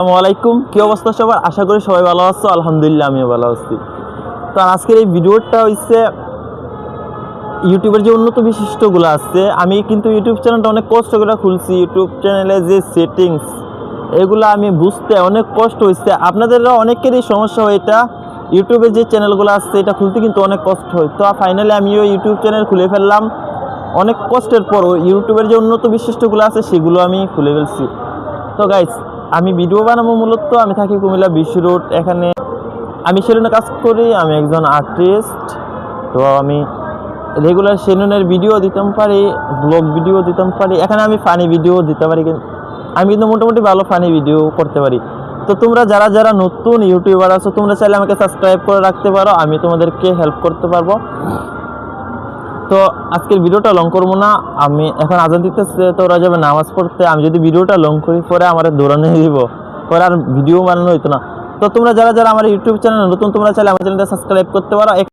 আসসালামু আলাইকুম, কি অবস্থা সবার? আশা করি সবাই ভালো আছো। আলহামদুলিল্লাহ আমিও ভালো আছি। তো আজকের এই ভিডিওটা হচ্ছে ইউটিউবের যে উন্নত বৈশিষ্ট্যগুলো আছে। আমি কিন্তু ইউটিউব চ্যানেলটা অনেক কষ্ট করে খুলছি। ইউটিউব চ্যানেলে যে সেটিংস এগুলো আমি বুঝতে অনেক কষ্ট হয়েছে। আপনাদেরও অনেকেরই সমস্যা হয় এটা। ইউটিউবে যে চ্যানেলগুলো আছে এটা খুলতে কিন্তু অনেক কষ্ট হয়। তো ফাইনালি আমিও ইউটিউব চ্যানেল খুলে ফেললাম। অনেক কষ্টের পরও ইউটিউবের যে উন্নত বৈশিষ্ট্যগুলো আছে সেগুলো আমি খুলে ফেলছি। তো গাইস, আমি ভিডিও বানাবো মূলত। আমি থাকি কুমিল্লা বিশ্ব রোড। এখানে আমি সেলুনে কাজ করি। আমি একজন আর্টিস্ট। তো আমি রেগুলার সেলুনের ভিডিও দিতাম পারি, ব্লগ ভিডিও দিতাম পারি। এখানে আমি ফানি ভিডিও দিতে পারি, আমি কিন্তু মোটামুটি ভালো ফানি ভিডিও করতে পারি। তো তোমরা যারা যারা নতুন ইউটিউবার আছো তোমরা চাইলে আমাকে সাবস্ক্রাইব করে রাখতে পারো, আমি তোমাদেরকে হেল্প করতে পারবো। তো আজকের ভিডিওটা লং করবো না। আমি এখন আজান দিতেছে, তো ওরা যাবে নামাজ পড়তে। আমি যদি ভিডিওটা লং করি পরে আমার দৌড়ানো দিব, পরে আর ভিডিও বানানো হইতো না। তো তোমরা যারা যারা আমার ইউটিউব চ্যানেল নতুন তোমরা চাইলে আমার চ্যানেলটা সাবস্ক্রাইব করতে পারো।